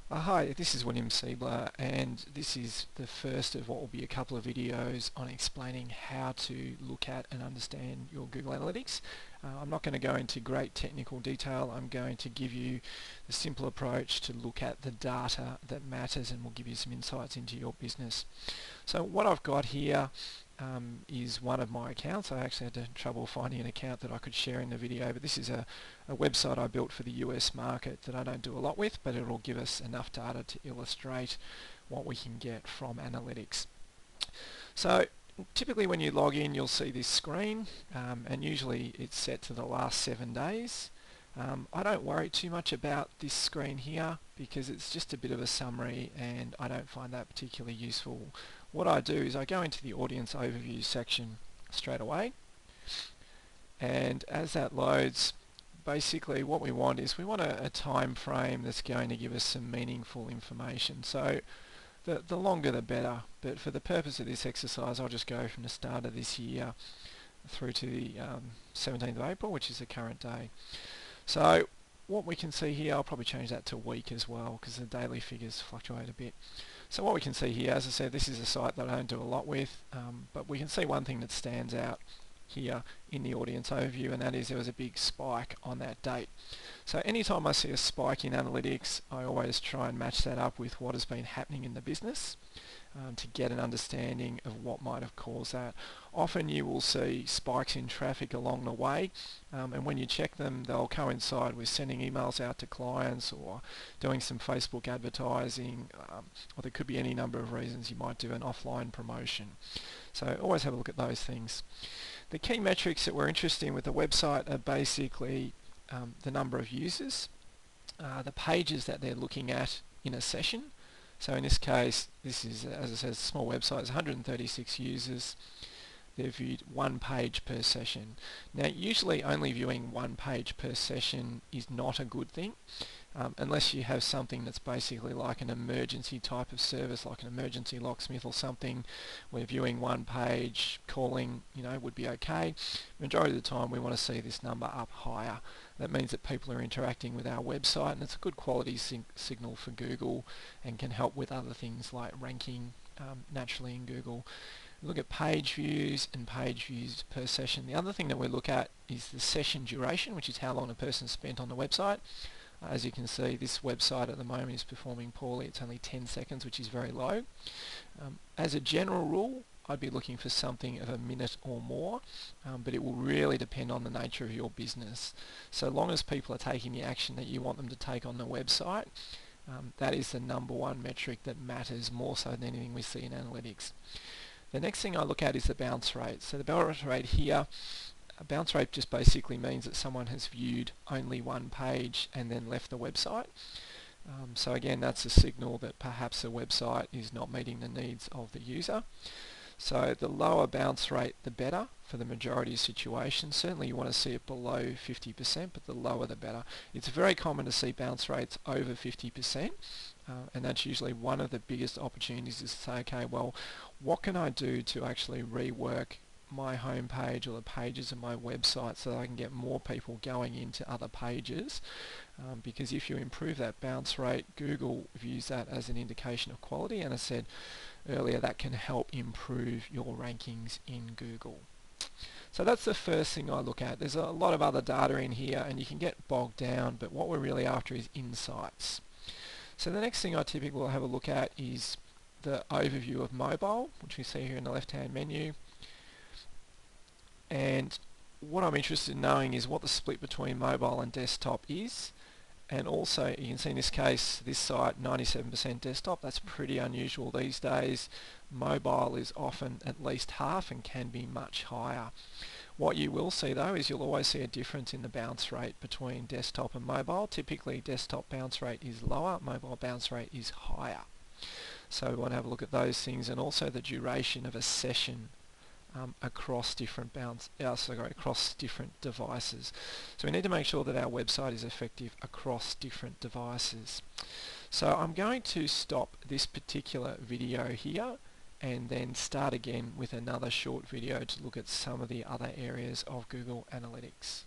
Hi, this is William Siebler, and this is the first of what will be a couple of videos on explaining how to look at and understand your Google Analytics. I'm not going to go into great technical detail. I'm going to give you the simple approach to look at the data that matters, and will give you some insights into your business. So what I've got here is one of my accounts. I actually had trouble finding an account that I could share in the video, but this is a website I built for the US market that I don't do a lot with, but it'll give us enough data to illustrate what we can get from analytics. So typically when you log in, you'll see this screen, and usually it's set to the last 7 days. I don't worry too much about this screen here because it's just a bit of a summary and I don't find that particularly useful. What I do is I go into the audience overview section straight away, and as that loads, basically what we want is we want a time frame that's going to give us some meaningful information. So the longer the better, but for the purpose of this exercise I'll just go from the start of this year through to the 17th of April, which is the current day. So what we can see here, I'll probably change that to week as well because the daily figures fluctuate a bit. So what we can see here, as I said, this is a site that I don't do a lot with, but we can see one thing that stands out here in the audience overview, and that is there was a big spike on that date. So anytime I see a spike in analytics, I always try and match that up with what has been happening in the business to get an understanding of what might have caused that. Often you will see spikes in traffic along the way, and when you check them, they'll coincide with sending emails out to clients or doing some Facebook advertising, or there could be any number of reasons you might do an offline promotion. So always have a look at those things. The key metrics that we're interested in with the website are basically the number of users, the pages that they're looking at in a session. So in this case, this is, as I said, a small website. It's 136 users. They've viewed one page per session. Now, usually only viewing one page per session is not a good thing, unless you have something that's basically like an emergency type of service, like an emergency locksmith or something, where viewing one page, calling, would be okay. Majority of the time we want to see this number up higher. That means that people are interacting with our website, and it's a good quality signal for Google and can help with other things like ranking naturally in Google. Look at page views and page views per session. The other thing that we look at is the session duration, which is how long a person spent on the website. As you can see, this website at the moment is performing poorly. It's only 10 seconds, which is very low. As a general rule, I'd be looking for something of a minute or more, but it will really depend on the nature of your business. So long as people are taking the action that you want them to take on the website, that is the number one metric that matters more so than anything we see in analytics. The next thing I look at is the bounce rate. So the bounce rate here, a bounce rate just basically means that someone has viewed only one page and then left the website. So again, that's a signal that perhaps the website is not meeting the needs of the user. So the lower bounce rate, the better for the majority of situations. Certainly you want to see it below 50%, but the lower the better. It's very common to see bounce rates over 50%, and that's usually one of the biggest opportunities is to say, okay, well, what can I do to actually rework my home page or the pages of my website so that I can get more people going into other pages, because if you improve that bounce rate, Google views that as an indication of quality, and as I said earlier, that can help improve your rankings in Google. So that's the first thing I look at. There's a lot of other data in here and you can get bogged down, but what we're really after is insights. So the next thing I typically will have a look at is the overview of mobile, which we see here in the left-hand menu. And what I'm interested in knowing is what the split between mobile and desktop is. And also you can see in this case, this site 97% desktop. That's pretty unusual these days. Mobile is often at least half and can be much higher. What you will see though is you'll always see a difference in the bounce rate between desktop and mobile. Typically desktop bounce rate is lower, mobile bounce rate is higher. So we want to have a look at those things, and also the duration of a session across different across different devices. So we need to make sure that our website is effective across different devices. So I'm going to stop this particular video here and then start again with another short video to look at some of the other areas of Google Analytics.